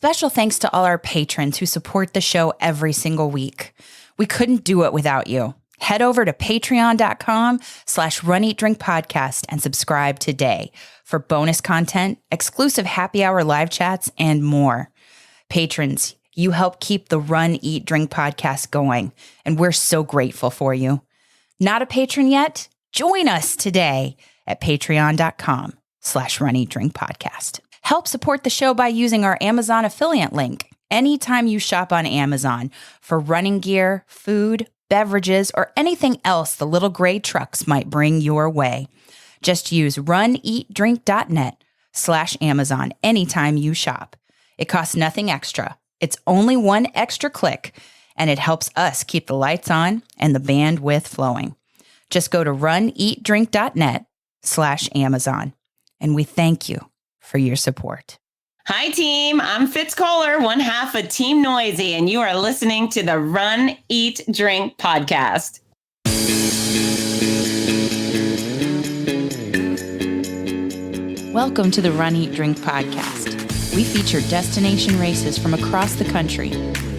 Special thanks to all our patrons who support the show every single week. We couldn't do it without you. Head over to patreon.com/runeatdrinkpodcast and subscribe today for bonus content, exclusive happy hour live chats, and more. Patrons, you help keep the Run, Eat, Drink podcast going, and we're so grateful for you. Not a patron yet? Join us today at patreon.com/runeatdrinkpodcast. Help support the show by using our Amazon affiliate link anytime you shop on Amazon for running gear, food, beverages, or anything else the little gray trucks might bring your way. Just use runeatdrink.net/Amazon anytime you shop. It costs nothing extra. It's only one extra click, and it helps us keep the lights on and the bandwidth flowing. Just go to runeatdrink.net/Amazon, and we thank you for your support. Hi, team. I'm Fitz Kohler, one half of Team Noisy, and you are listening to the Run, Eat, Drink podcast. Welcome to the Run, Eat, Drink podcast. We feature destination races from across the country.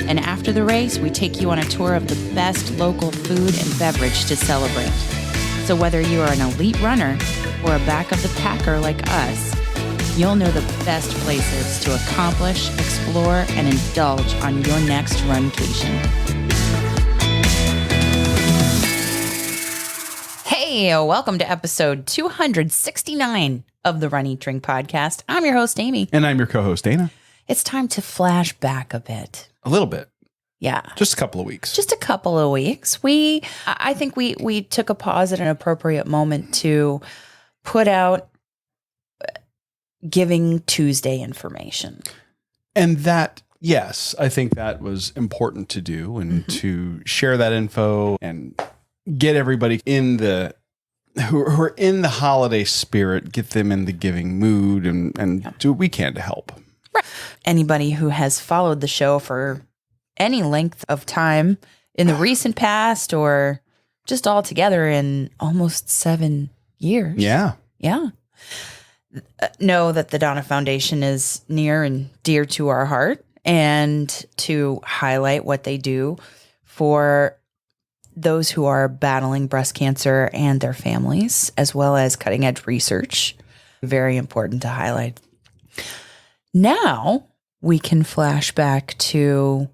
And after the race, we take you on a tour of the best local food and beverage to celebrate. So whether you are an elite runner or a back of the packer like us, you'll know the best places to accomplish, explore, and indulge on your next runcation. Hey, welcome to episode 269 of the Run, Eat, Drink podcast. I'm your host, Amy. And I'm your co-host, Dana. It's time to flash back a bit. A little bit. Yeah. Just a couple of weeks. Just a couple of weeks. I think we took a pause at an appropriate moment to put out Giving Tuesday information. And that, yes, I think that was important to do and to share that info and get everybody in the who are in the holiday spirit, get them in the giving mood and do what we can to help. Right. Anybody who has followed the show for any length of time in the recent past or just all together in almost 7 years. Yeah. Yeah. Know that the Donna Foundation is near and dear to our heart, and to highlight what they do for those who are battling breast cancer and their families, as well as cutting edge research. Very important to highlight. Now we can flash back to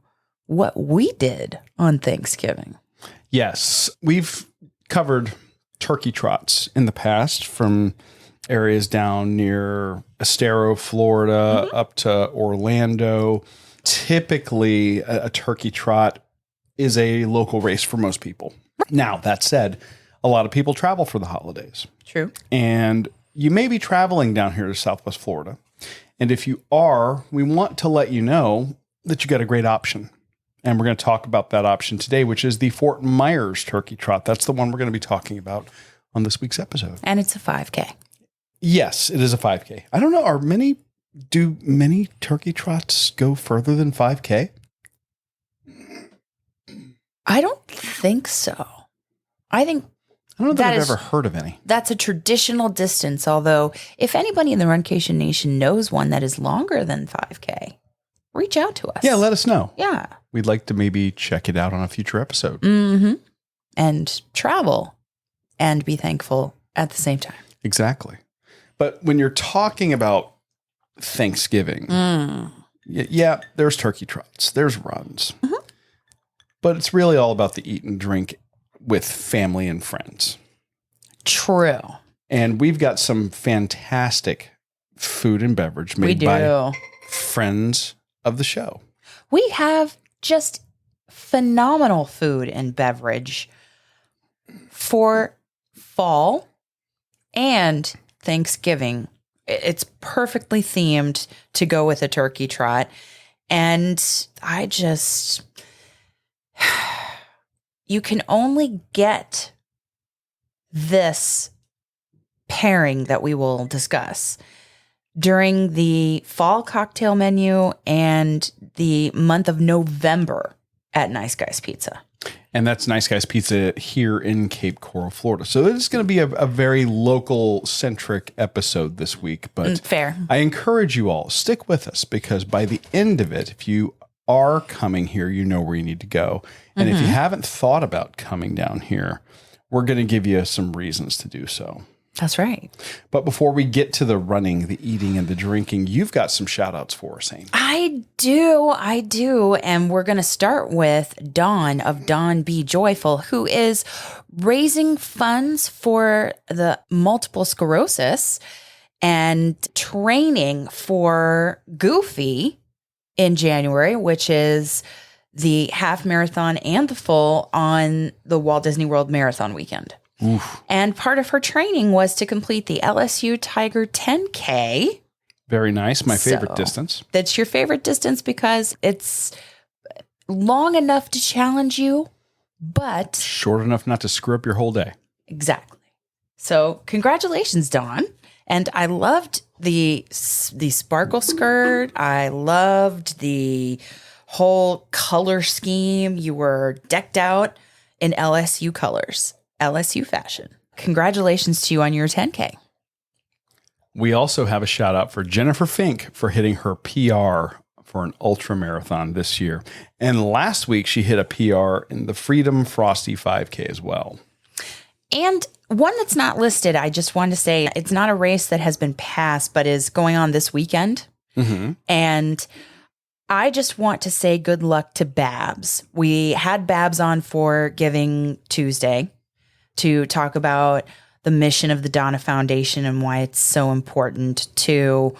what we did on Thanksgiving. Yes. We've covered turkey trots in the past from areas down near Estero, Florida, up to Orlando. Typically, a turkey trot is a local race for most people. Now, that said, a lot of people travel for the holidays. True. And you may be traveling down here to Southwest Florida. And if you are, we want to let you know that you got a great option. And we're going to talk about that option today, which is the Fort Myers Turkey Trot. That's the one we're going to be talking about on this week's episode. And it's a 5K. Yes, it is a 5K. I don't know. Do many turkey trots go further than 5K? I don't think so. I don't know that I've ever heard of any. That's a traditional distance, although if anybody in the Runcation Nation knows one that is longer than 5K, reach out to us. Yeah, let us know. Yeah. We'd like to maybe check it out on a future episode. Mm-hmm. And travel and be thankful at the same time. Exactly. But when you're talking about Thanksgiving, yeah, there's turkey trots, there's runs. Mm-hmm. But it's really all about the eat and drink with family and friends. True. And we've got some fantastic food and beverage made by friends of the show. We have just phenomenal food and beverage for fall and Thanksgiving. It's perfectly themed to go with a turkey trot. And you can only get this pairing that we will discuss during the fall cocktail menu and the month of November at Nice Guys Pizza. And that's Nice Guys Pizza here in Cape Coral, Florida. So it's going to be a very local-centric episode this week. But fair. I encourage you all, stick with us, because by the end of it, if you are coming here, you know where you need to go. And if you haven't thought about coming down here, we're going to give you some reasons to do so. That's right. But before we get to the running, the eating, and the drinking, you've got some shout-outs for us, Amy. I do. And we're going to start with Dawn of Dawn Be Joyful, who is raising funds for the multiple sclerosis and training for Goofy in January, which is the half marathon and the full on the Walt Disney World Marathon weekend. Oof. And part of her training was to complete the LSU Tiger 10K. Very nice. My favorite distance. That's your favorite distance because it's long enough to challenge you, but Short enough not to screw up your whole day. exactly. So congratulations, Dawn. And I loved the sparkle skirt. I loved the whole color scheme. You were decked out in LSU colors. LSU fashion. Congratulations to you on your 10K. We also have a shout out for Jennifer Fink for hitting her PR for an ultra marathon this year. And last week she hit a PR in the Freedom Frosty 5K as well. And one that's not listed, I just wanted to say it's not a race that has been passed, but is going on this weekend. Mm-hmm. And I just want to say good luck to Babs. We had Babs on for Giving Tuesday to talk about the mission of the Donna Foundation and why it's so important to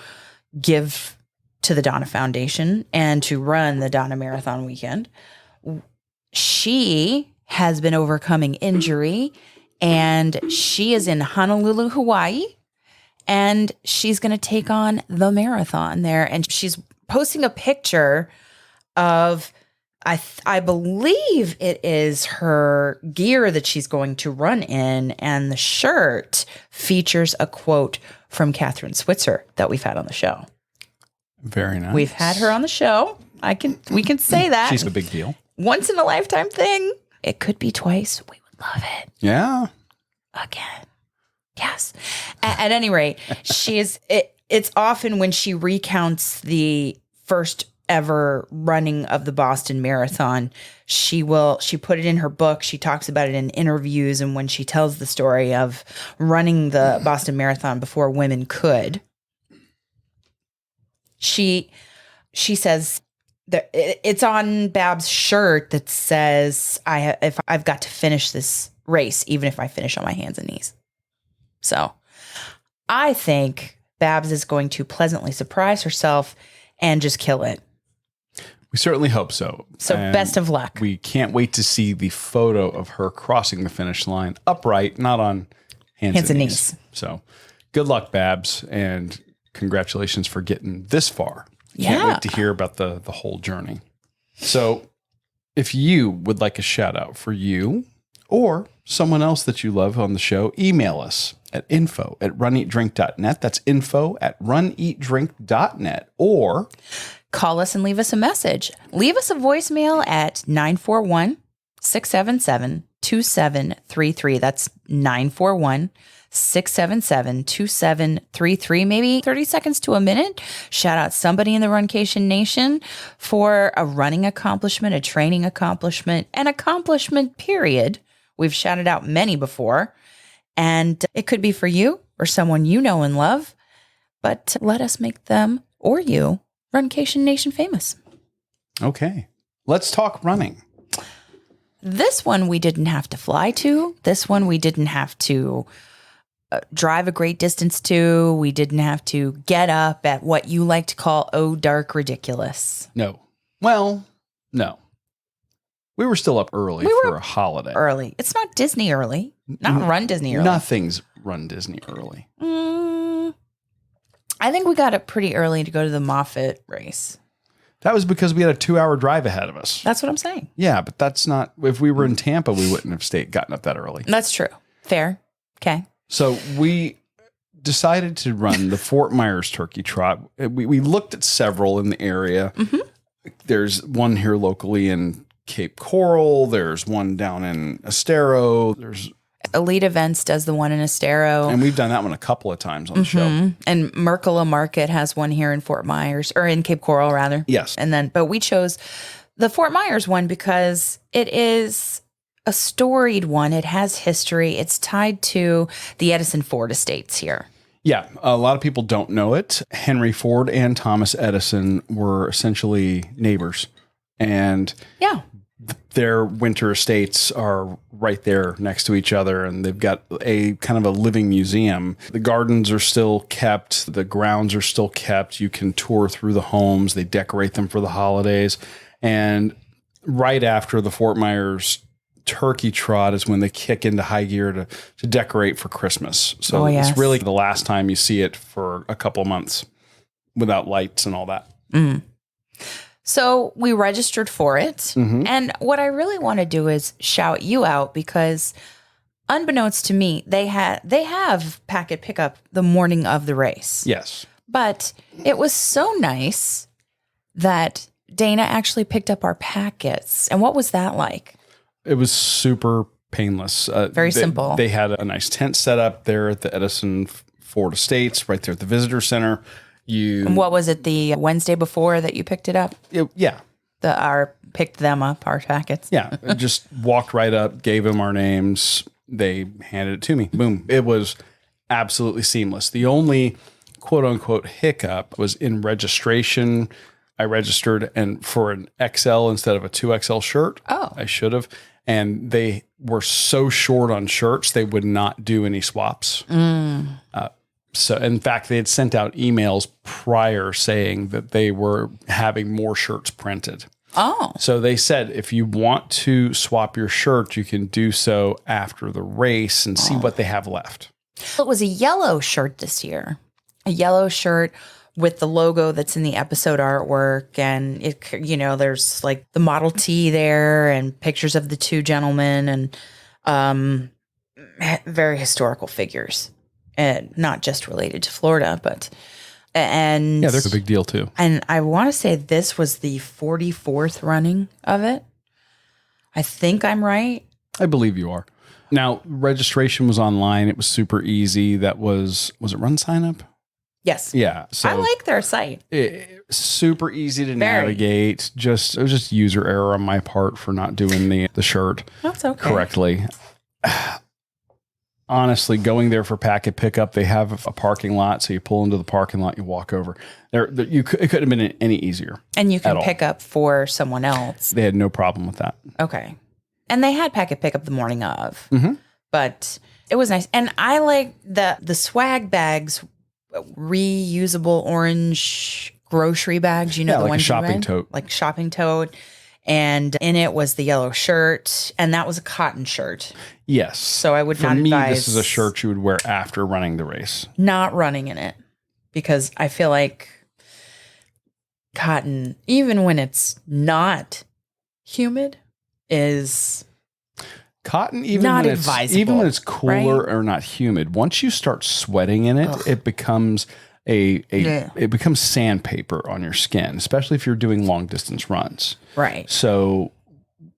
give to the Donna Foundation and to run the Donna Marathon weekend. She has been overcoming injury, and she is in Honolulu, Hawaii, and she's going to take on the marathon there. And she's posting a picture of I believe it is her gear that she's going to run in, and the shirt features a quote from Catherine Switzer that we've had on the show. Very nice. We've had her on the show. We can say that. She's a big deal. Once in a lifetime thing. It could be twice. We would love it. Yeah. Again. Yes. At any rate, it's often when she recounts the first ever running of the Boston Marathon, she put it in her book. She talks about it in interviews, and when she tells the story of running the Boston Marathon before women could, she says that it's on Bab's shirt that says, if I've got to finish this race, even if I finish on my hands and knees. So I think Babs is going to pleasantly surprise herself and just kill it. We certainly hope so. So And best of luck. We can't wait to see the photo of her crossing the finish line upright, not on hands and knees. So good luck, Babs, and congratulations for getting this far. Can't wait to hear about the whole journey. So if you would like a shout out for you or someone else that you love on the show, email us at info@runeatdrink.net. That's info@runeatdrink.net, or call us and leave us a message. Leave us a voicemail at 941-677-2733. That's 941-677-2733. Maybe 30 seconds to a minute. Shout out somebody in the Runcation Nation for a running accomplishment, a training accomplishment, an accomplishment period. We've shouted out many before, and it could be for you or someone you know and love, but let us make them or you Runcation Nation famous. okay, let's talk running. This one we didn't have to fly to. This one we didn't have to drive a great distance to. We didn't have to get up at what you like to call, oh, dark ridiculous. No. Well, no. We were still up early for a holiday. Early. It's not Disney early. Not Run Disney early. Nothing's Run Disney early. I think we got up pretty early to go to the Moffat race. That was because we had a 2-hour drive ahead of us. That's what I'm saying. Yeah, but that's not, if we were in Tampa, we wouldn't have gotten up that early. That's true. Fair. Okay. So we decided to run the Fort Myers Turkey Trot. We looked at several in the area. Mm-hmm. There's one here locally in Cape Coral. There's one down in Estero. There's Elite Events does the one in Estero. and we've done that one a couple of times on the show. And Merkela Market has one here in Fort Myers, or in Cape Coral, rather. Yes. And then, but we chose the Fort Myers one because it is a storied one. It has history. It's tied to the Edison Ford estates here. Yeah, a lot of people don't know it. Henry Ford and Thomas Edison were essentially neighbors, and Yeah. their winter estates are right there next to each other, and they've got a kind of a living museum. The gardens are still kept. The grounds are still kept. You can tour through the homes. They decorate them for the holidays. And right after the Fort Myers Turkey Trot is when they kick into high gear to decorate for Christmas. So it's really the last time you see it for a couple of months without lights and all that. So we registered for it. And what I really want to do is shout you out because unbeknownst to me, they have packet pickup the morning of the race. Yes. But it was so nice that Dana actually picked up our packets. And what was that like? It was super painless. Very simple. They had a nice tent set up there at the Edison Ford Estates, right there at the visitor center. And what was it, the Wednesday before that you picked it up? Yeah. Picked them up, our packets. Yeah. Just walked right up, gave them our names. They handed it to me. Boom. It was absolutely seamless. The only quote unquote hiccup was in registration. I registered and for an XL instead of a 2XL shirt. Oh. I should have. And they were so short on shirts, they would not do any swaps. So, in fact, they had sent out emails prior saying that they were having more shirts printed. Oh. So they said, if you want to swap your shirt, you can do so after the race and see what they have left. It was a yellow shirt this year. A yellow shirt with the logo that's in the episode artwork. And, there's like the Model T there and pictures of the two gentlemen and very historical figures. And not just related to Florida, and Yeah, they're a big deal too. And I want to say this was the 44th running of it. I think I'm right. I believe you are. Now, registration was online. It was super easy. That was it Run Sign Up? Yes. Yeah. So I like their site. Super easy to navigate. It was just user error on my part for not doing the shirt That's okay. correctly. Honestly, going there for packet pickup, they have a parking lot. So you pull into the parking lot, you walk over. It couldn't have been any easier. And you can pick up for someone else. They had no problem with that. Okay. And they had packet pickup the morning of. Mm-hmm. But it was nice. And I like the swag bags, reusable orange grocery bags. The like ones a shopping you read? tote. Like shopping tote. And in it was the yellow shirt, and that was a cotton shirt. Yes. So I would not For me, advise this is a shirt you would wear after running the race. not running in it, because I feel like cotton, even when it's not humid, is Cotton, even not when it's advisable, even when it's cooler right? or not humid, once you start sweating in it, it becomes it becomes sandpaper on your skin, especially if you're doing long distance runs. right. So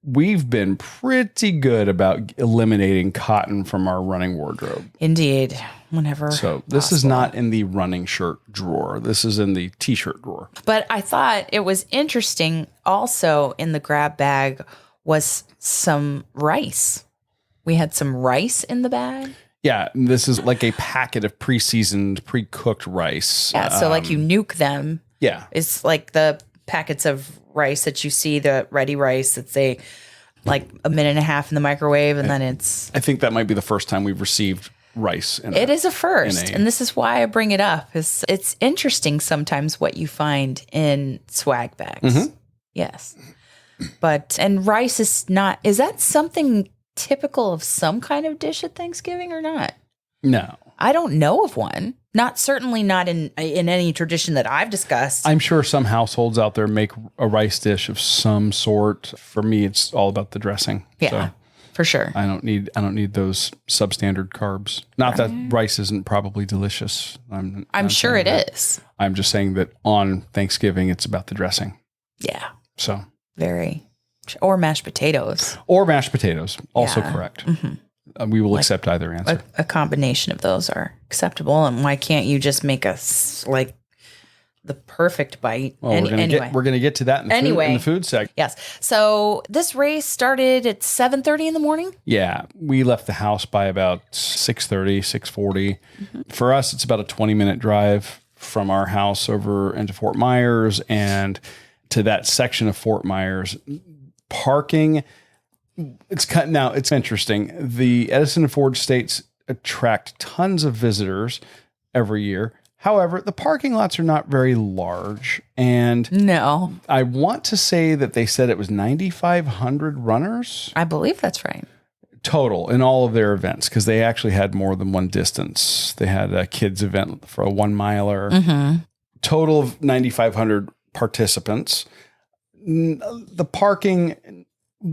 we've been pretty good about eliminating cotton from our running wardrobe. Indeed. Whenever. So this is not in the running shirt drawer. This is in the t-shirt drawer. But I thought it was interesting. Also in the grab bag was some rice. We had some rice in the bag. Yeah, this is like a packet of pre-seasoned, pre-cooked rice. Yeah, so like you nuke them. Yeah. It's like the packets of rice that you see, the ready rice that's like a minute and a half in the microwave, and then it's... I think that might be the first time we've received rice. It is a first, and this is why I bring it up. It's interesting sometimes what you find in swag bags. Mm-hmm. Yes. And rice is that something typical of some kind of dish at Thanksgiving or not? No. I don't know of one. Certainly not in any tradition that I've discussed. I'm sure some households out there make a rice dish of some sort. For me, it's all about the dressing. Yeah, So for sure. I don't need those substandard carbs. Not that rice isn't probably delicious. I'm sure it is. I'm just saying that on Thanksgiving, it's about the dressing. Yeah. So Very. Or mashed potatoes. Or mashed potatoes, also Yeah. correct. We will accept either answer. A combination of those are acceptable. And why can't you just make us like the perfect bite? Well, we're gonna get to that in the food segment. Yes. So this race started at 7:30 in the morning. Yeah, we left the house by about 6:30, 6:40. For us, it's about a 20-minute drive from our house over into Fort Myers and to that section of Fort Myers. Parking, it's interesting. The Edison and Ford states attract tons of visitors every year. However, the parking lots are not very large. And No, I want to say that they said it was 9,500 runners I believe that's right. total in all of their events, because they actually had more than one distance. They had a kids event for a 1 miler, total of 9,500 participants. The parking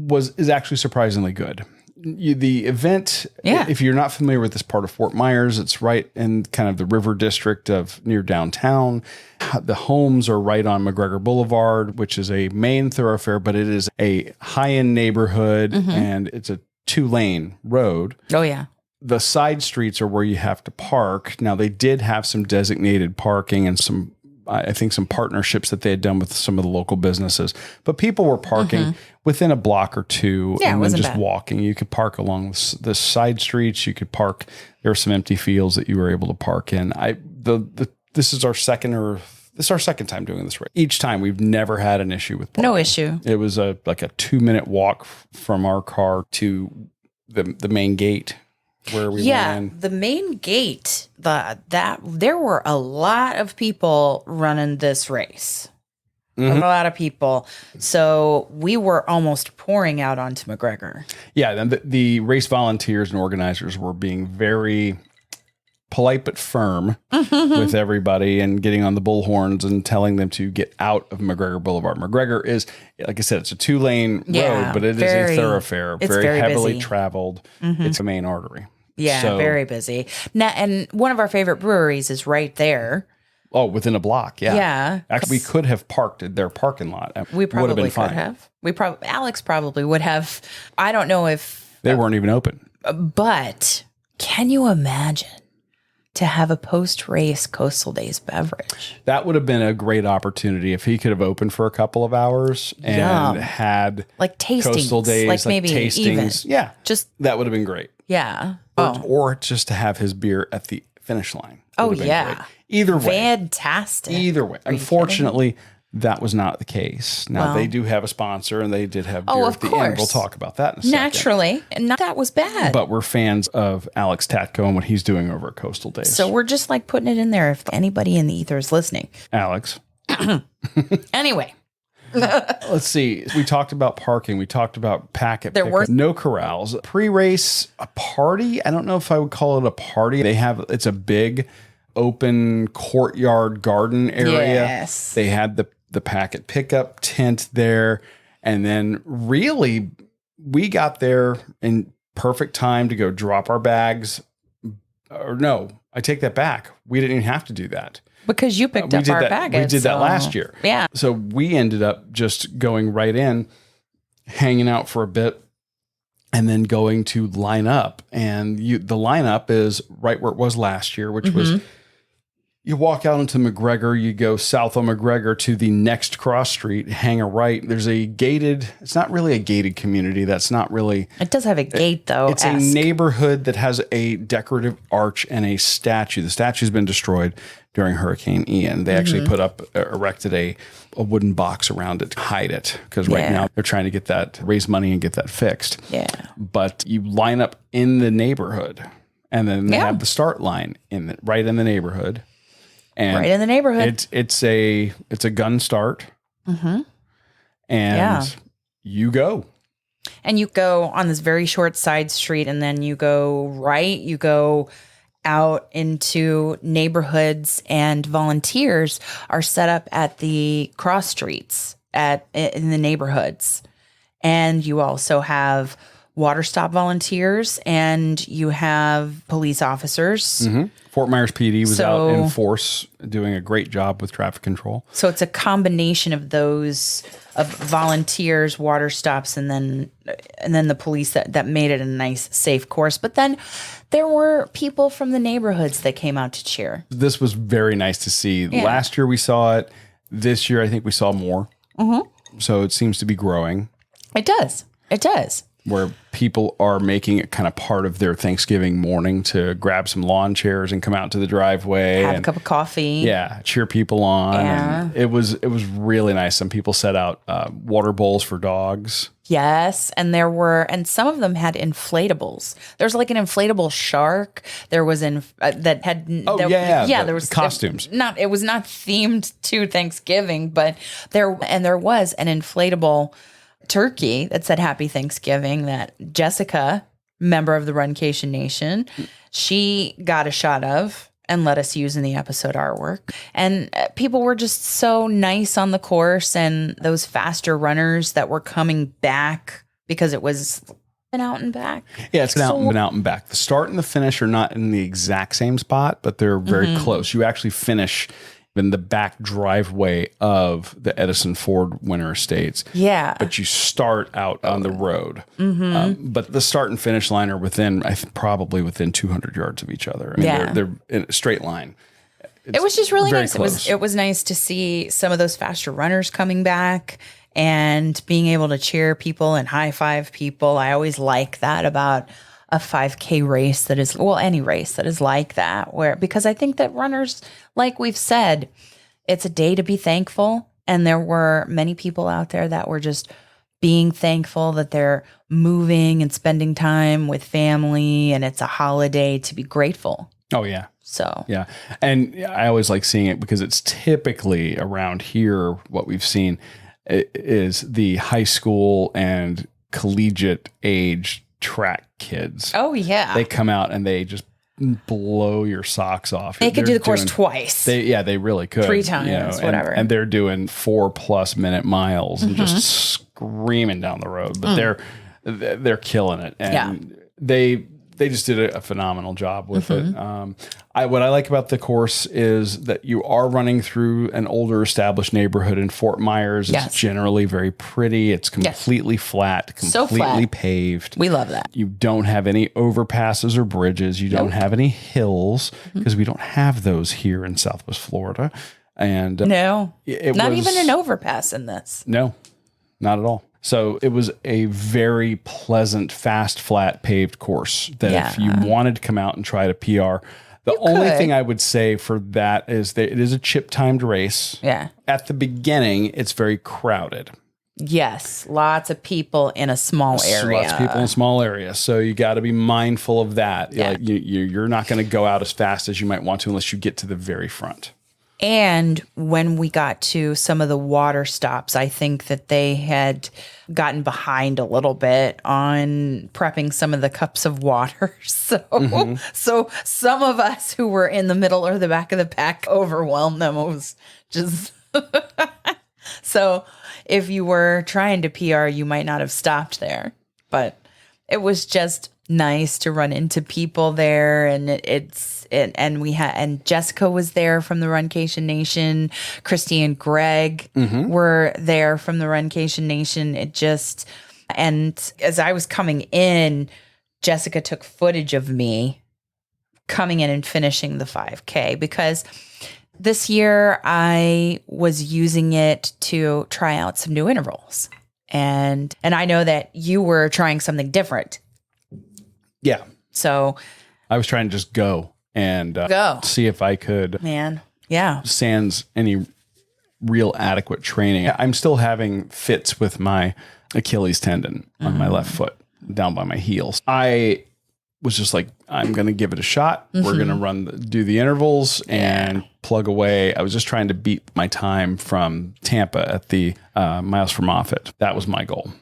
is actually surprisingly good. The event, if you're not familiar with this part of Fort Myers, it's right in kind of the river district of near downtown. The homes are right on McGregor Boulevard, which is a main thoroughfare, but it is a high-end neighborhood and it's a 2-lane road. Oh, yeah. The side streets are where you have to park. Now, they did have some designated parking and some partnerships that they had done with some of the local businesses, but people were parking within a block or two and then just walking. You could park along the side streets. You could park. There were some empty fields that you were able to park in. This is our second time doing this race. Each time we've never had an issue with parking. No issue. It was like a 2-minute walk from our car to the main gate where we went in. The main gate, there were a lot of people running this race. A lot of people. So we were almost pouring out onto McGregor. Yeah, and the race volunteers and organizers were being very polite but firm with everybody and getting on the bullhorns and telling them to get out of McGregor Boulevard. McGregor is, like I said, it's a 2-lane road, but it is a thoroughfare, very heavily busy. Traveled. It's a main artery. Yeah, very busy. Now, and one of our favorite breweries is right there. Oh, within a block, yeah. Yeah. Actually, we could have parked at their parking lot. We probably would have been could fine. have. Alex probably would have. I don't know if they weren't even open. But can you imagine to have a post-race Coastal Days beverage? That would have been a great opportunity if he could have opened for a couple of hours and had like tastings, Coastal Days, like maybe tastings. Even. Yeah, just that would have been great. Yeah, or just to have his beer at the finish line. Oh yeah, great. Either way, fantastic. Either way, unfortunately, that was not the case. Now they do have a sponsor, and they did have beer at the end. We'll talk about that in a second. Naturally, and that was bad. But we're fans of Alex Tatko and what he's doing over at Coastal Days. So we're just like putting it in there if anybody in the ether is listening. Alex. Anyway. Let's see. We talked about parking. We talked about packet. There were no corrals. Pre-race, a party. I don't know if I would call it a party. It's a big open courtyard garden area. Yes. They had the packet pickup tent there. And then really we got there in perfect time to go drop our bags. Or no, I take that back. We didn't even have to do that. Because you picked up our baggage. We did that last year. Yeah. So we ended up just going right in, hanging out for a bit, and then going to line up. And the lineup is right where it was last year, which was you walk out into McGregor, you go south on McGregor to the next cross street, hang a right. There's it's not really a gated community. That's not really. It does have a gate though. It's a neighborhood that has a decorative arch and a statue. The statue's been destroyed during Hurricane Ian. They actually erected a wooden box around it to hide it because right now they're trying to raise money and get that fixed. Yeah. But you line up in the neighborhood and then they have the start line right in the neighborhood. And right in the neighborhood. It's a gun start. And you go. And you go on this very short side street and then you go right, you go out into neighborhoods, and volunteers are set up at the cross streets in the neighborhoods. And you also have water stop volunteers and you have police officers. Fort Myers PD was So- out in force doing a great job with traffic control. So it's a combination of those, of volunteers, water stops, and then the police that made it a nice, safe course. But then there were people from the neighborhoods that came out to cheer. This was very nice to see. Last year we saw it. This year I think we saw more. So it seems to be growing. It does. It does. Where people are making it kind of part of their Thanksgiving morning to grab some lawn chairs and come out to the driveway. Have and, a cup of coffee. Yeah, cheer people on. Yeah. And it was really nice. Some people set out water bowls for dogs. Yes, and some of them had inflatables. There's like an inflatable shark. There was that had there was costumes. It was not themed to Thanksgiving, but there was an inflatable turkey that said Happy Thanksgiving that Jessica, member of the Runcation Nation, she got a shot of and let us use in the episode artwork. And people were just so nice on the course, and those faster runners that were coming back because it was an out and back. Yeah, it's been out and back. The start and the finish are not in the exact same spot, but they're very close. You actually finish in the back driveway of the Edison Ford Winter Estates. Yeah. But you start out on the road. But the start and finish line are probably within 200 yards of each other. I mean, they're in a straight line. It was just really nice. Close. It was nice to see some of those faster runners coming back and being able to cheer people and high five people. I always like that about a 5K race any race that is like that, because I think that runners, like we've said, it's a day to be thankful. And there were many people out there that were just being thankful that they're moving and spending time with family, and it's a holiday to be grateful. Oh, yeah. So, yeah. And I always like seeing it because it's typically around here, what we've seen is the high school and collegiate age track kids. Oh, yeah. They come out and they just blow your socks off. They could do the course twice. They really could. 3 times, whatever. And they're doing 4+ minute miles and just screaming down the road. But they're killing it. And they just did a phenomenal job with it. What I like about the course is that you are running through an older established neighborhood in Fort Myers. It's generally very pretty. It's completely flat, completely paved. We love that. You don't have any overpasses or bridges. You don't have any hills because we don't have those here in Southwest Florida. And not even an overpass in this. No, not at all. So it was a very pleasant, fast, flat, paved course that if you wanted to come out and try to PR, the only thing I would say for that is that it is a chip-timed race. Yeah. At the beginning, it's very crowded. Yes. Lots of people in a small area. Lots of people in a small area. So you got to be mindful of that. Yeah. Like you're not going to go out as fast as you might want to unless you get to the very front. And when we got to some of the water stops, I think that they had gotten behind a little bit on prepping some of the cups of water. So some of us who were in the middle or the back of the pack overwhelmed them. It was just so if you were trying to PR, you might not have stopped there, but it was just nice to run into people there, and and Jessica was there from the Runcation Nation. Christy and Greg were there from the Runcation Nation. And as I was coming in, Jessica took footage of me coming in and finishing the 5K, because this year I was using it to try out some new intervals. And I know that you were trying something different. Yeah. So I was trying to just go and see if I could sans any real adequate training. I'm still having fits with my Achilles tendon on my left foot down by my heels. I was just like, I'm going to give it a shot. We're going to do the intervals and plug away. I was just trying to beat my time from Tampa at the miles from Moffett. That was my goal,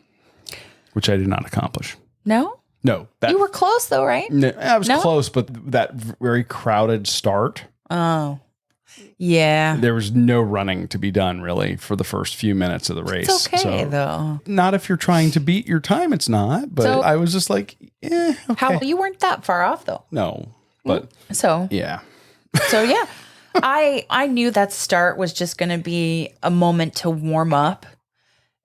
which I did not accomplish. No? No. You were close though, right? No, I was close, but that very crowded start. Oh. Yeah. There was no running to be done really for the first few minutes of the race. It's okay though. Not if you're trying to beat your time, it's not. But So- I was just like, okay. You weren't that far off though. No, but So yeah. yeah. I knew that start was just going to be a moment to warm up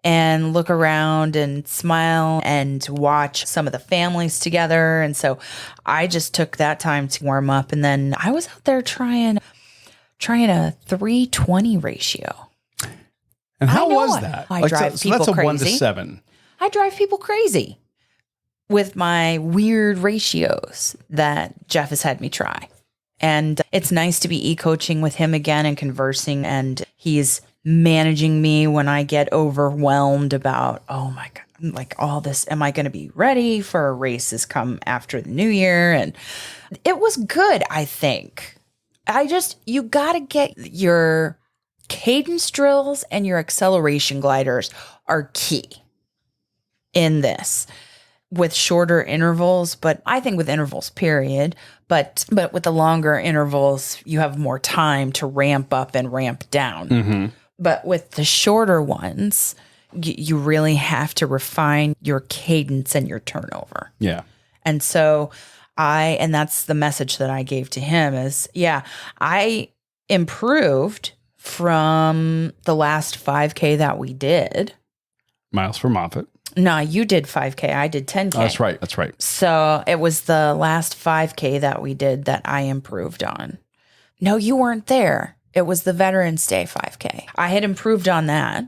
and look around and smile and watch some of the families together. And so I just took that time to warm up. And then I was out there trying a 3:20 ratio. And how I know was it. that? I drive so people that's a 1 to crazy. 7. I drive people crazy with my weird ratios that Jeff has had me try. And it's nice to be e-coaching with him again and conversing. And he's managing me when I get overwhelmed about, oh my God, like all this, am I going to be ready for races come after the new year? And it was good, I think. You got to get your cadence drills and your acceleration gliders are key in this with shorter intervals, but I think with intervals, period. But with the longer intervals, you have more time to ramp up and ramp down. Mm-hmm. But with the shorter ones, you really have to refine your cadence and your turnover. Yeah. And so and that's the message that I gave to him is, I improved from the last 5K that we did. Miles for Moffat. No, you did 5K. I did 10K. Oh, that's right. That's right. So it was the last 5K that we did that I improved on. No, you weren't there. It was the Veterans Day 5K. I had improved on that.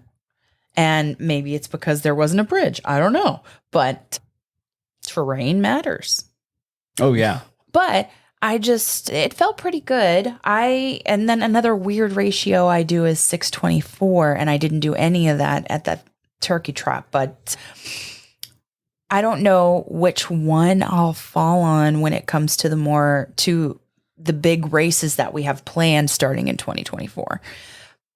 And maybe it's because there wasn't a bridge. I don't know. But terrain matters. Oh, yeah. But it felt pretty good. And then another weird ratio I do is 624. And I didn't do any of that at that turkey trot, but I don't know which one I'll fall on when it comes to the big races that we have planned starting in 2024.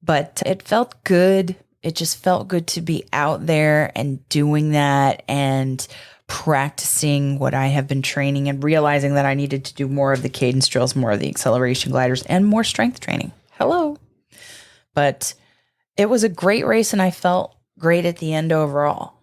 But it felt good. It just felt good to be out there and doing that and practicing what I have been training and realizing that I needed to do more of the cadence drills, more of the acceleration gliders, and more strength training. Hello. But it was a great race and I felt great at the end overall.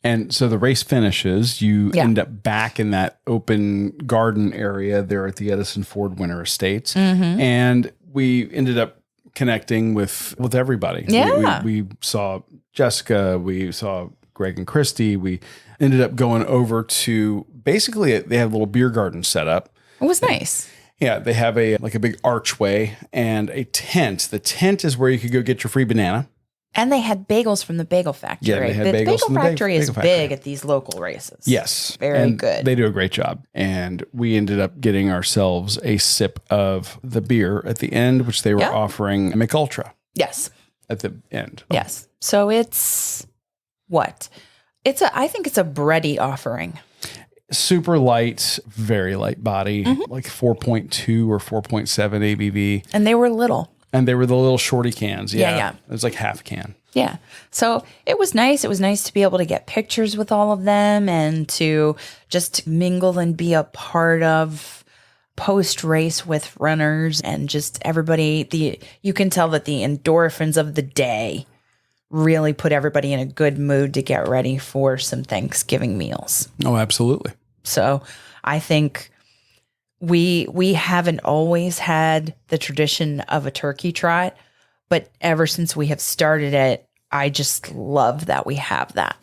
And so the race finishes, you end up back in that open garden area there at the Edison Ford Winter Estates. Mm-hmm. And we ended up connecting with everybody. Yeah. We saw Jessica, we saw Greg and Christy. We ended up going over to basically they have a little beer garden set up. It was nice. Yeah, they have a big archway and a tent. The tent is where you could go get your free banana. And they had bagels from the Bagel Factory. Yeah, they had the bagels Bagel from the Factory is Bagel Factory. big at these local races. Yes. Very and good. They do a great job. And we ended up getting ourselves a sip of the beer at the end, which they were offering Mick Ultra. Yes. At the end. Yes. So it's what? I think it's a bready offering. Super light, very light body, like 4.2 or 4.7 ABV. And they were little. And they were the little shorty cans. Yeah. It was like half a can. Yeah. So it was nice. It was nice to be able to get pictures with all of them and to just mingle and be a part of post-race with runners and just everybody. You can tell that the endorphins of the day really put everybody in a good mood to get ready for some Thanksgiving meals. Oh, absolutely. So I think we haven't always had the tradition of a turkey trot, but ever since we have started it, I just love that we have that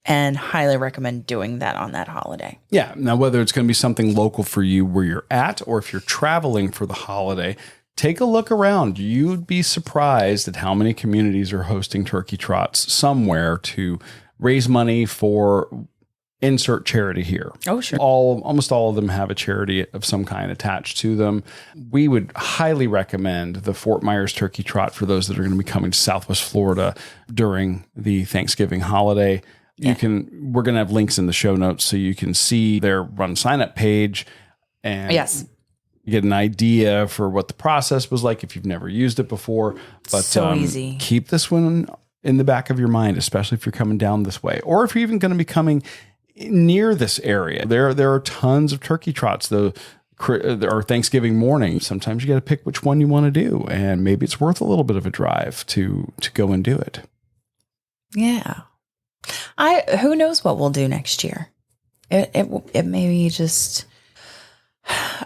and highly recommend doing that on that holiday. Yeah. Now, whether it's going to be something local for you where you're at or if you're traveling for the holiday, take a look around. You'd be surprised at how many communities are hosting turkey trots somewhere to raise money for insert charity here. Oh, sure. Almost all of them have a charity of some kind attached to them. We would highly recommend the Fort Myers Turkey Trot for those that are going to be coming to Southwest Florida during the Thanksgiving holiday. We're going to have links in the show notes so you can see their run sign up page and you get an idea for what the process was like if you've never used it before. But so easy. Keep this one in the back of your mind, especially if you're coming down this way or if you're even going to be coming near this area. There are tons of turkey trots, though, or Thanksgiving morning. Sometimes you got to pick which one you want to do, and maybe it's worth a little bit of a drive to go and do it. Yeah. Who knows what we'll do next year? It may be just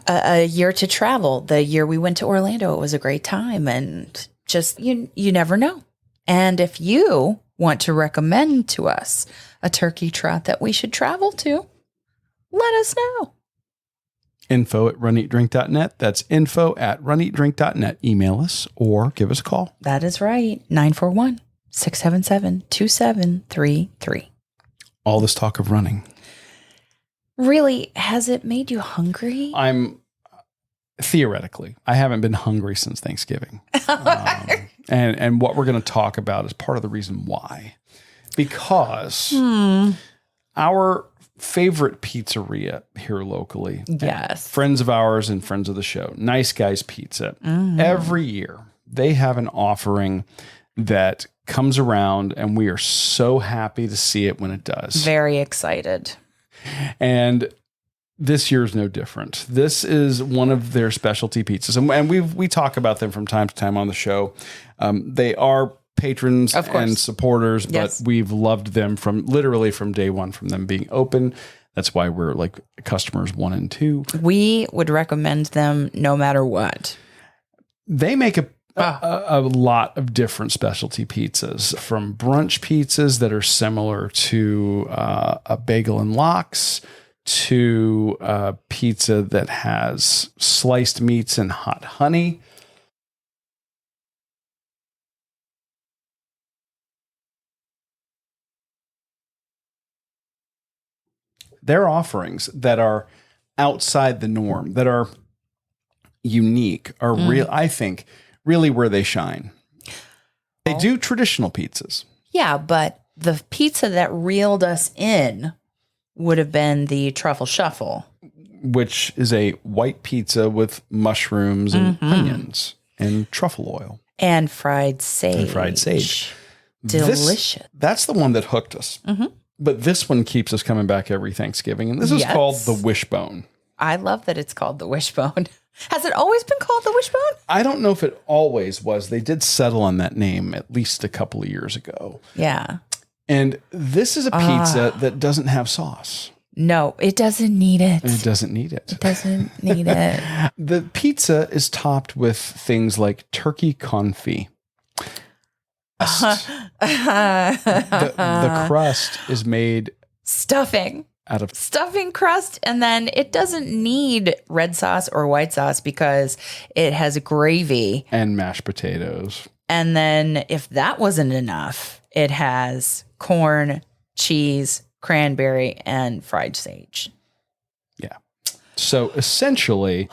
a year to travel. The year we went to Orlando, it was a great time, and just you never know. And if you want to recommend to us a turkey trot that we should travel to, let us know. info@runeatdrink.net. That's info@runeatdrink.net. Email us or give us a call. That is right. 941-677-2733. All this talk of running. Really, has it made you hungry? Theoretically, I haven't been hungry since Thanksgiving. And what we're going to talk about is part of the reason why. Because our favorite pizzeria here locally, Yes. friends of ours and friends of the show, Nice Guys Pizza, every year they have an offering that comes around, and we are so happy to see it when it does. Very excited. And this year is no different. This is one of their specialty pizzas, and we talk about them from time to time on the show. They are patrons and supporters, but we've loved them from day one, from them being open. That's why we're like customers 1 and 2. We would recommend them no matter what. They make a lot of different specialty pizzas, from brunch pizzas that are similar to a bagel and lox, to a pizza that has sliced meats and hot honey. Their offerings that are outside the norm, that are unique, are real. I think really where they shine. They do traditional pizzas. Yeah, but the pizza that reeled us in would have been the truffle shuffle, which is a white pizza with mushrooms and onions and truffle oil and fried sage. Delicious. That's the one that hooked us. But this one keeps us coming back every Thanksgiving. And this is called the Wishbone. I love that it's called the Wishbone. Has it always been called the Wishbone? I don't know if it always was. They did settle on that name at least a couple of years ago. Yeah. And this is a pizza that doesn't have sauce. No, it doesn't need it. It doesn't need it. It doesn't need it. The pizza is topped with things like turkey confit. The crust is made stuffing out of stuffing crust, and then it doesn't need red sauce or white sauce because it has gravy and mashed potatoes. And then if that wasn't enough, it has corn, cheese, cranberry, and fried sage. Yeah. So essentially,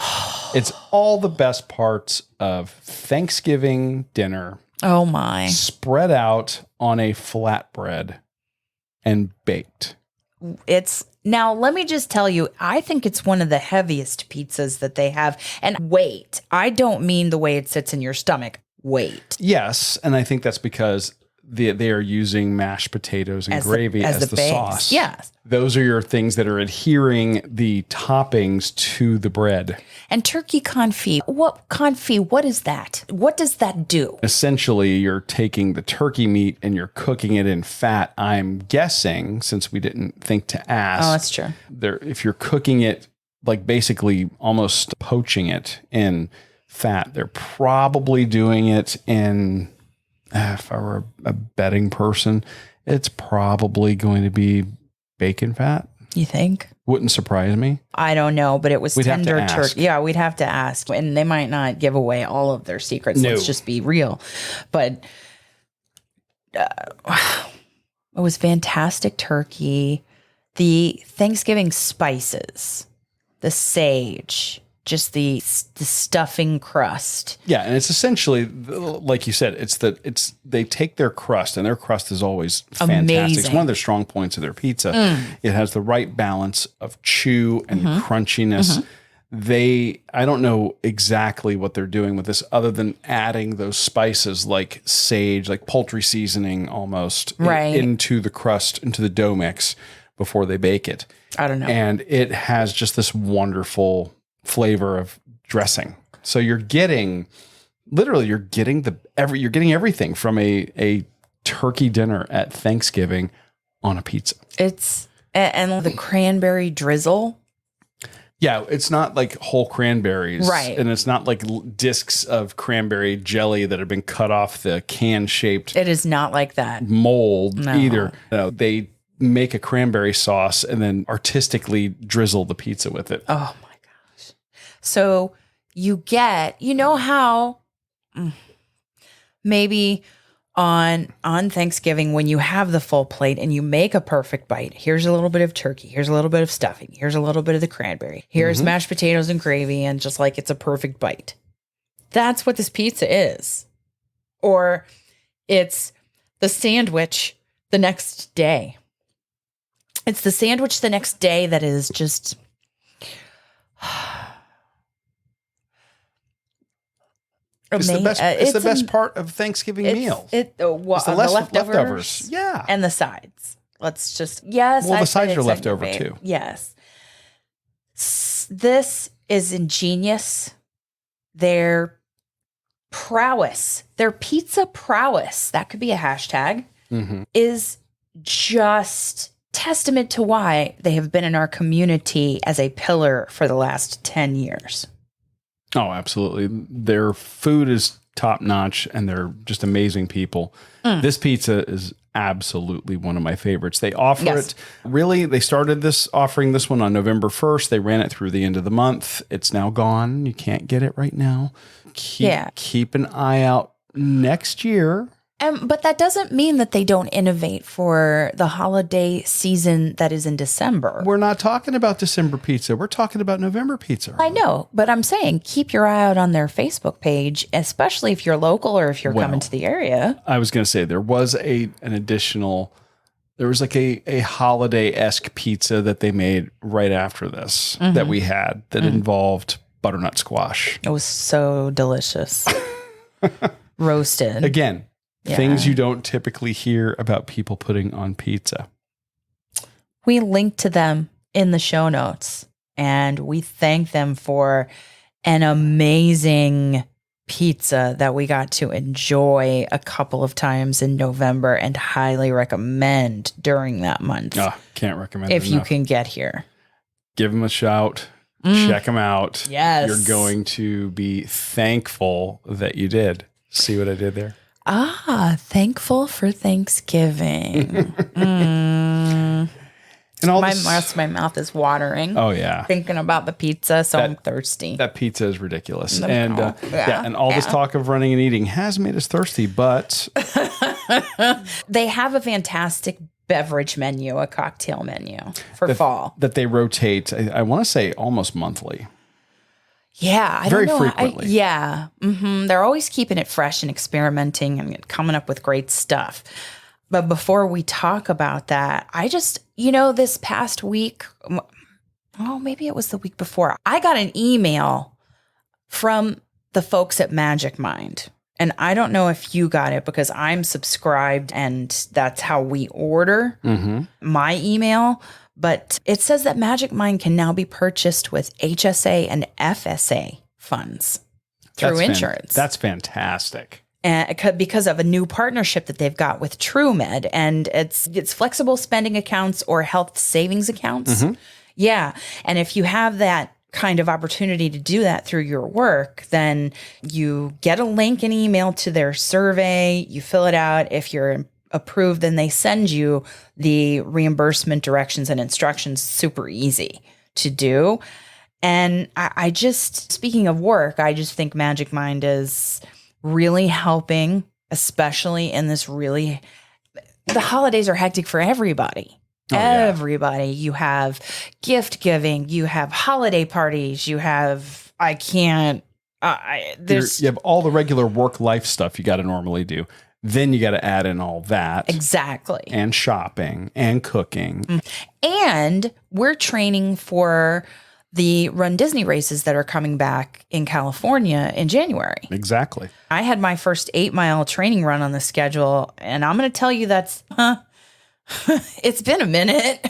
it's all the best parts of Thanksgiving dinner. Oh my. Spread out on a flatbread and baked. Now, let me just tell you, I think it's one of the heaviest pizzas that they have. And weight, I don't mean the way it sits in your stomach. Weight. Yes, and I think that's because they are using mashed potatoes and gravy as the sauce. Yes. Those are your things that are adhering the toppings to the bread. And turkey confit. What is that? What does that do? Essentially, you're taking the turkey meat and you're cooking it in fat. I'm guessing, since we didn't think to ask. Oh, that's true. If you're cooking it, like basically almost poaching it in fat, they're probably doing it in... if I were a betting person, it's probably going to be bacon fat. You think? Wouldn't surprise me. I don't know, but it was tender turkey. Yeah, we'd have to ask. And they might not give away all of their secrets. No. Let's just be real. But it was fantastic turkey. The Thanksgiving spices, the sage, just the stuffing crust. Yeah, and it's essentially, like you said, they take their crust, and their crust is always fantastic. Amazing. It's one of their strong points of their pizza. It has the right balance of chew and crunchiness. I don't know exactly what they're doing with this other than adding those spices like sage, like poultry seasoning almost, into the crust, into the dough mix before they bake it. I don't know. And it has just this wonderful flavor of dressing. So you're getting everything from a turkey dinner at Thanksgiving on a pizza. And the cranberry drizzle. Yeah, it's not like whole cranberries. Right. And it's not like discs of cranberry jelly that have been cut off the can-shaped It is not like that. mold No. either. No, they make a cranberry sauce and then artistically drizzle the pizza with it. Oh my gosh. So you know how maybe on Thanksgiving when you have the full plate and you make a perfect bite, here's a little bit of turkey, here's a little bit of stuffing, here's a little bit of the cranberry, here's mashed potatoes and gravy, and just like it's a perfect bite. That's what this pizza is. Or it's the sandwich the next day. It's the sandwich the next day that is just It's the best. It's the best part of Thanksgiving meals. It's the leftovers. Yeah, and the sides. Let's just yes. Well, the sides are leftover too. Yes, this is ingenious. Their prowess, their pizza prowess, that could be a hashtag, is just testament to why they have been in our community as a pillar for the last 10 years. Oh, absolutely. Their food is top notch and they're just amazing people. This pizza is absolutely one of my favorites. They offer it really. They started offering this one on November 1st. They ran it through the end of the month. It's now gone. You can't get it right now. Keep an eye out next year. But that doesn't mean that they don't innovate for the holiday season that is in December. We're not talking about December pizza. We're talking about November pizza. I know, but I'm saying keep your eye out on their Facebook page, especially if you're local or if you're coming to the area. I was going to say there was a holiday-esque pizza that they made right after this that we had that involved butternut squash. It was so delicious. Roasted. Again, things you don't typically hear about people putting on pizza. We link to them in the show notes, and we thank them for an amazing pizza that we got to enjoy a couple of times in November and highly recommend during that month. Can't recommend if it you enough. can get here. Give them a shout. Check them out. Yes. You're going to be thankful that you did. See what I did there? Thankful for Thanksgiving. And all my mouth is watering. Oh yeah, thinking about the pizza, so I'm thirsty. That pizza is ridiculous, and all this talk of running and eating has made us thirsty. But they have a fantastic beverage menu, a cocktail menu for fall that they rotate. I want to say almost monthly. Yeah, I very don't know. frequently. They're always keeping it fresh and experimenting and coming up with great stuff. But before we talk about that, I just, this past week, maybe it was the week before, I got an email from the folks at Magic Mind. And I don't know if you got it because I'm subscribed and that's how we order my email. But it says that Magic Mind can now be purchased with HSA and FSA funds through insurance. That's fantastic. And because of a new partnership that they've got with TrueMed, and it's flexible spending accounts or health savings accounts. Yeah. And if you have that kind of opportunity to do that through your work, then you get a link and email to their survey, you fill it out. If you're approved, then they send you the reimbursement directions and instructions. Super easy to do. And I just, speaking of work, I just think Magic Mind is really helping, especially in this the holidays are hectic for everybody. Everybody. You have gift giving, you have holiday parties, you have, you have all the regular work life stuff you got to normally do. Then you got to add in all that. Exactly. And shopping and cooking. And we're training for the Run Disney races that are coming back in California in January. Exactly. I had my first 8-mile training run on the schedule, and I'm going to tell you it's been a minute.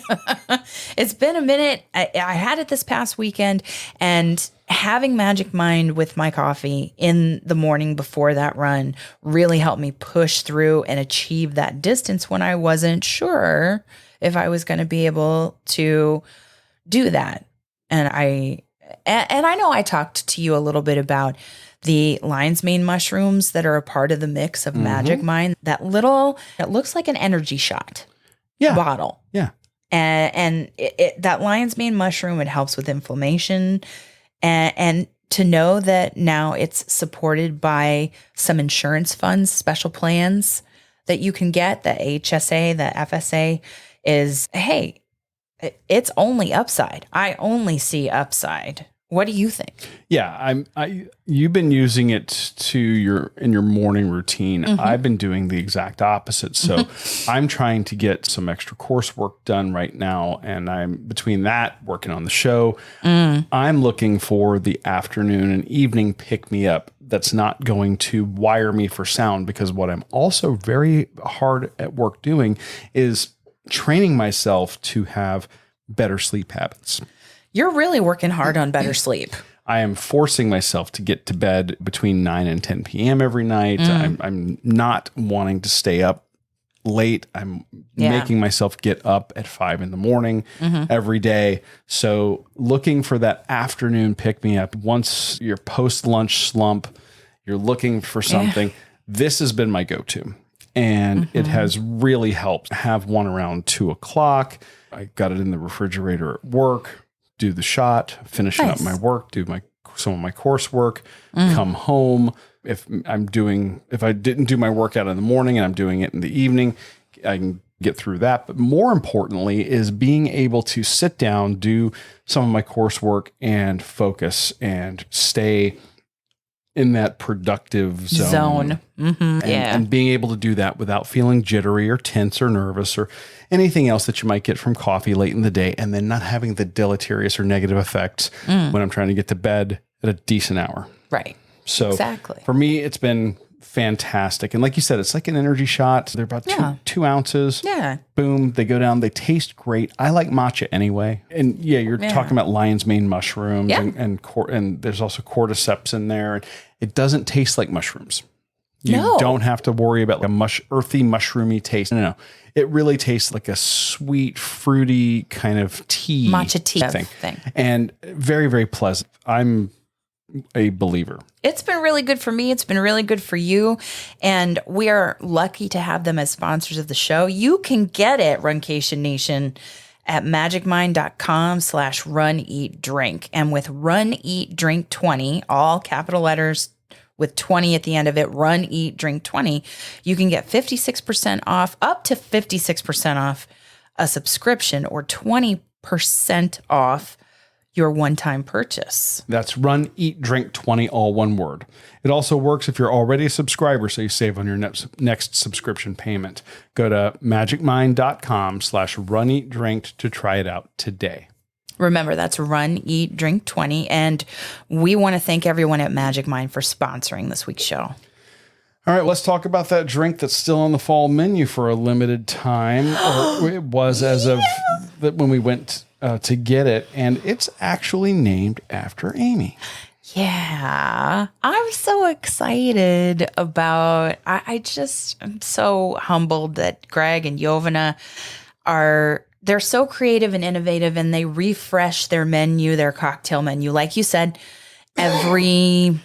It's been a minute. I had it this past weekend, and having Magic Mind with my coffee in the morning before that run really helped me push through and achieve that distance when I wasn't sure if I was going to be able to do that. And I know I talked to you a little bit about the lion's mane mushrooms that are a part of the mix of Magic Mind. That little, it looks like an energy shot bottle. Yeah. And that lion's mane mushroom, it helps with inflammation. And to know that now it's supported by some insurance funds, special plans that you can get, the HSA, the FSA is, hey, it's only upside. I only see upside. What do you think? Yeah, you've been using it in your morning routine. I've been doing the exact opposite. So I'm trying to get some extra coursework done right now, and I'm between that working on the show. I'm looking for the afternoon and evening pick me up that's not going to wire me for sound, because what I'm also very hard at work doing is training myself to have better sleep habits. You're really working hard on better sleep. I am forcing myself to get to bed between 9 and 10 p.m. every night. I'm not wanting to stay up late. I'm making myself get up at 5 in the morning every day. So looking for that afternoon pick me up. Once your post lunch slump, you're looking for something. This has been my go-to, and it has really helped. Have one around 2 o'clock. I got it in the refrigerator at work. Do the shot, finishing up my work, do some of my coursework, come home. If I didn't do my workout in the morning and I'm doing it in the evening, I can get through that. But more importantly is being able to sit down, do some of my coursework and focus and stay in that productive zone. And being able to do that without feeling jittery or tense or nervous or anything else that you might get from coffee late in the day, and then not having the deleterious or negative effects when I'm trying to get to bed at a decent hour. Right. So for me, it's been fantastic. And like you said, it's like an energy shot. They're about 2 ounces. Yeah. Boom. They go down. They taste great. I like matcha anyway. And you're talking about lion's mane mushrooms and there's also cordyceps in there. And it doesn't taste like mushrooms. You don't have to worry about a earthy, mushroomy taste. No. It really tastes like a sweet, fruity kind of tea. Matcha tea thing. And very, very pleasant. I'm a believer. It's been really good for me. It's been really good for you. And we are lucky to have them as sponsors of the show. You can get it, Runcation Nation, at magicmind.com/run-eat-drink. And with Run Eat Drink 20, all capital letters with 20 at the end of it, Run Eat Drink 20, you can get 56% off, up to 56% off a subscription, or 20% off your one-time purchase. That's Run Eat Drink 20, all one word. It also works if you're already a subscriber, so you save on your next subscription payment. Go to magicmind.com/runeatdrink to try it out today. Remember, that's Run Eat Drink 20, and we want to thank everyone at Magic Mind for sponsoring this week's show. All right, let's talk about that drink that's still on the fall menu for a limited time, or it was as of when we went to get it, and it's actually named after Amy. Yeah, I'm so excited about. I'm so humbled that Greg and Jovana they're so creative and innovative, and they refresh their menu, their cocktail menu, like you said, every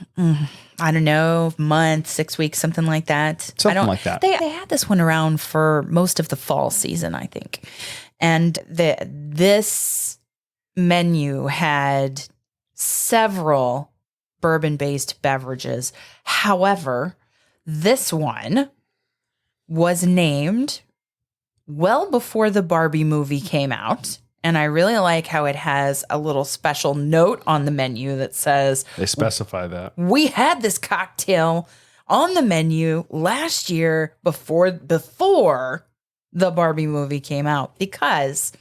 I don't know, month, 6 weeks, something like that. Something like that. They had this one around for most of the fall season, I think. And this menu had several bourbon-based beverages. However, this one was named well before the Barbie movie came out. And I really like how it has a little special note on the menu that says, they specify that we had this cocktail on the menu last year before the Barbie movie came out. Because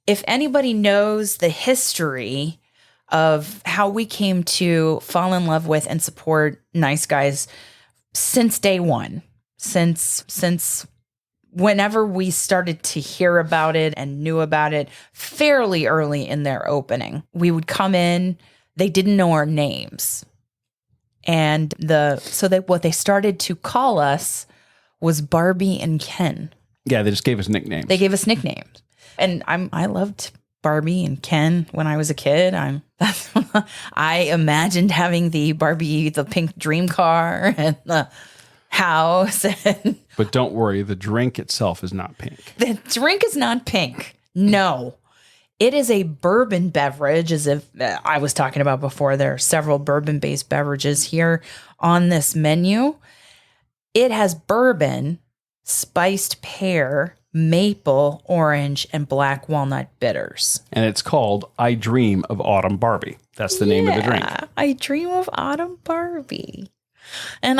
if anybody knows the history of how we came to fall in love with and support Nice Guys since day one, since whenever we started to hear about it and knew about it fairly early in their opening, we would come in they didn't know our names. And what they started to call us was Barbie and Ken. Yeah, they just gave us nicknames. They gave us nicknames. And I loved Barbie and Ken when I was a kid. I imagined having the pink dream car and the house. But don't worry, the drink itself is not pink. The drink is not pink. No. It is a bourbon beverage, as if I was talking about before. There are several bourbon-based beverages here on this menu. It has bourbon, spiced pear, maple, orange, and black walnut bitters. And it's called I Dream of Autumn Barbie. That's the name of the drink. I Dream of Autumn Barbie. And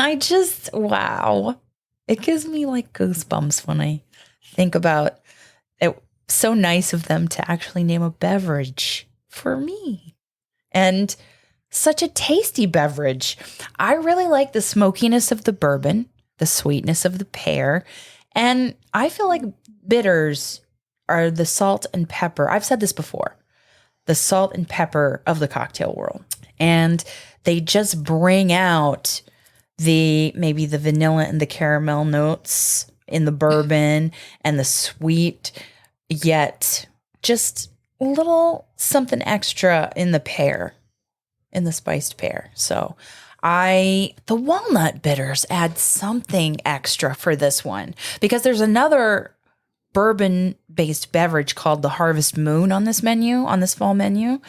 wow. It gives me like goosebumps when I think about it. So nice of them to actually name a beverage for me. And such a tasty beverage. I really like the smokiness of the bourbon, the sweetness of the pear. And I feel like bitters are the salt and pepper. I've said this before, the salt and pepper of the cocktail world. And they just bring out maybe the vanilla and the caramel notes in the bourbon and the sweet, yet just a little something extra in the pear, in the spiced pear. So the walnut bitters add something extra for this one, because there's another bourbon-based beverage called the Harvest Moon on this fall menu,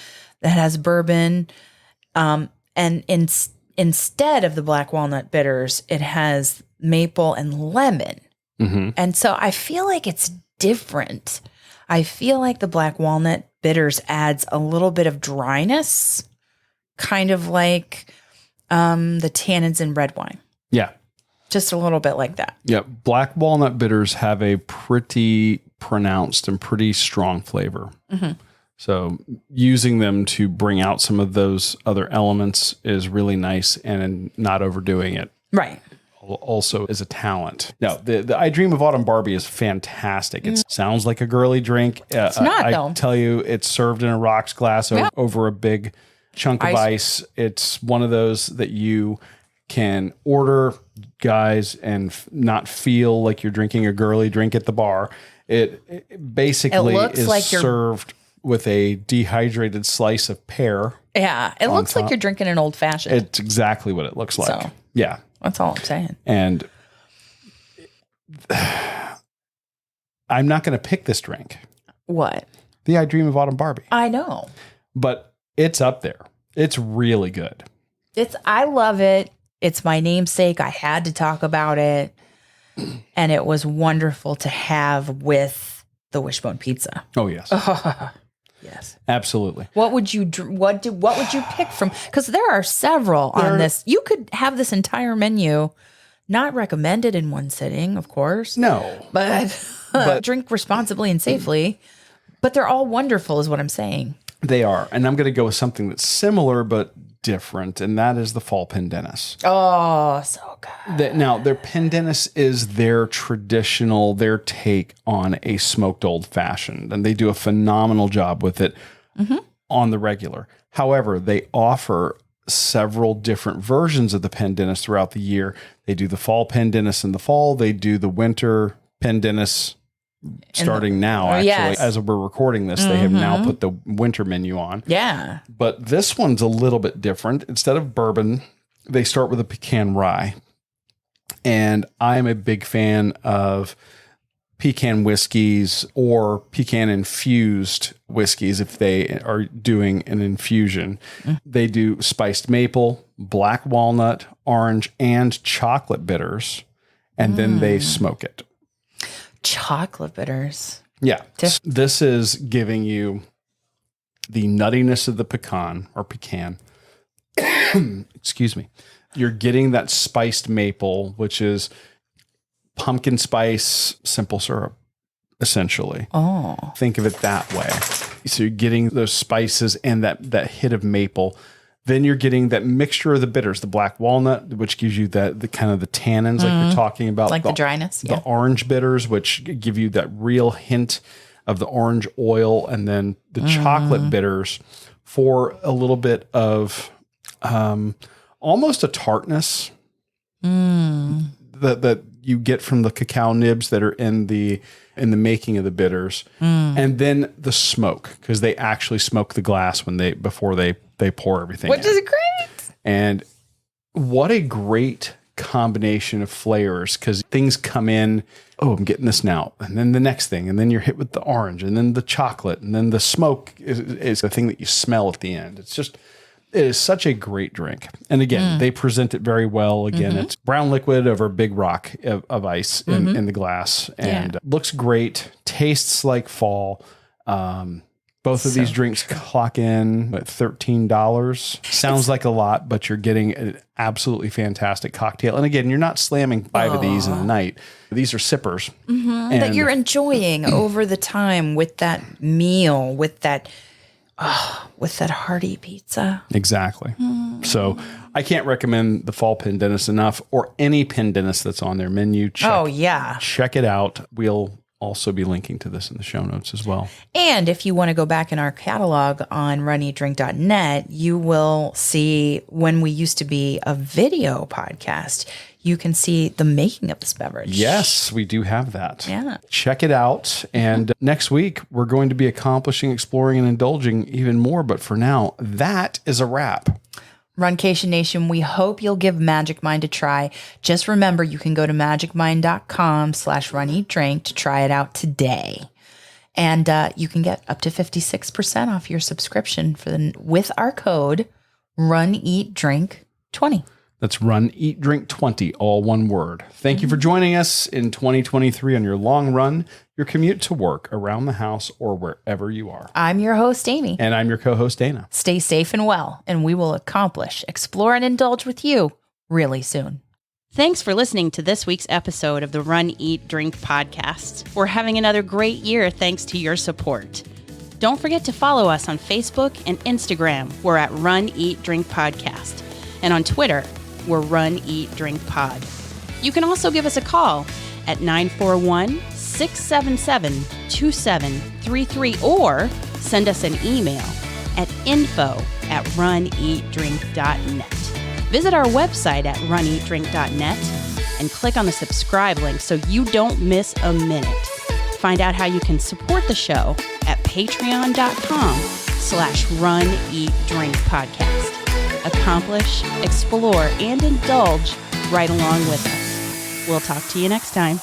that has bourbon. And instead of the black walnut bitters, it has maple and lemon. Mm-hmm. And so I feel like it's different. I feel like the black walnut bitters adds a little bit of dryness, kind of like the tannins in red wine. Yeah. Just a little bit like that. Yeah. Black walnut bitters have a pretty pronounced and pretty strong flavor. Mm-hmm. So using them to bring out some of those other elements is really nice, and not overdoing it. Right. Also is a talent. No, the I Dream of Autumn Barbie is fantastic. It sounds like a girly drink. It's not, though. I tell you, it's served in a rocks glass over a big chunk of ice. It's one of those that you can order, guys, and not feel like you're drinking a girly drink at the bar. It basically is like served with a dehydrated slice of pear. Yeah, it looks like you're drinking an old fashioned. It's exactly what it looks like. So, yeah. That's all I'm saying. And I'm not going to pick this drink. What? The I Dream of Autumn Barbie. I know. But it's up there. It's really good. I love it. It's my namesake. I had to talk about it. And it was wonderful to have with the wishbone pizza. Oh, yes. Yes. Absolutely. What would you pick from? Because there are several on this. You could have this entire menu, not recommended in one sitting, of course. No. But drink responsibly and safely. But they're all wonderful is what I'm saying. They are. And I'm going to go with something that's similar but different, and that is the fall Pendennis. Oh, so good. Now, their Pendennis is their their take on a smoked old fashioned, and they do a phenomenal job with it on the regular. However, they offer several different versions of the Pendennis throughout the year. They do the fall Pendennis in the fall. They do the winter Pendennis starting now, actually. Yes. As we're recording this, they have now put the winter menu on. Yeah. But this one's a little bit different. Instead of bourbon, they start with a pecan rye. And I'm a big fan of pecan whiskeys or pecan infused whiskeys if they are doing an infusion. They do spiced maple, black walnut, orange, and chocolate bitters, and then they smoke it. Chocolate bitters. Yeah. This is giving you the nuttiness of the pecan. Excuse me. You're getting that spiced maple, which is pumpkin spice, simple syrup, essentially. Oh. Think of it that way. So you're getting those spices and that hit of maple. Then you're getting that mixture of the bitters, the black walnut, which gives you the kind of the tannins like you're talking about. Like the dryness. The orange bitters, which give you that real hint of the orange oil. And then the chocolate bitters for a little bit of almost a tartness that you get from the cacao nibs that are in the making of the bitters, and then the smoke, because they actually smoke the glass before they pour everything in. Which is great. And what a great combination of flavors, because things come in, oh, I'm getting this now, and then the next thing, and then you're hit with the orange, and then the chocolate, and then the smoke is the thing that you smell at the end. It is such a great drink. And again, they present it very well. Again, it's brown liquid over a big rock of ice in the glass, and looks great, tastes like fall. Both of these drinks clock in at $13. Sounds like a lot, but you're getting an absolutely fantastic cocktail. And again, you're not slamming 5 of these in a night. These are sippers. That you're enjoying over the time with that meal, with that hearty pizza. Exactly. So I can't recommend the Fall Pendennis enough, or any Pendennis that's on their menu. Check it out. We'll also be linking to this in the show notes as well. And if you want to go back in our catalog on runeatdrink.net, you will see when we used to be a video podcast, you can see the making of this beverage. Yes, we do have that. Yeah. Check it out. And next week, we're going to be accomplishing, exploring, and indulging even more. But for now, that is a wrap. Runcation Nation, we hope you'll give Magic Mind a try. Just remember, you can go to magicmind.com/runeatdrink to try it out today. And you can get up to 56% off your subscription with our code RUNEATDRINK20. That's RUNEATDRINK20, all one word. Thank you for joining us in 2023 on your long run, your commute to work, around the house, or wherever you are. I'm your host, Amy. And I'm your co-host, Dana. Stay safe and well, and we will accomplish, explore, and indulge with you really soon. Thanks for listening to this week's episode of the Run, Eat, Drink podcast. We're having another great year thanks to your support. Don't forget to follow us on Facebook and Instagram. We're at Run, Eat, Drink Podcast. And on Twitter, we're Run, Eat, Drink Pod. You can also give us a call at 941-677-2733 or send us an email at info@runeatdrink.net. Visit our website at runeatdrink.net and click on the subscribe link so you don't miss a minute. Find out how you can support the show at patreon.com/runeatdrinkpodcast. Accomplish, explore, and indulge right along with us. We'll talk to you next time.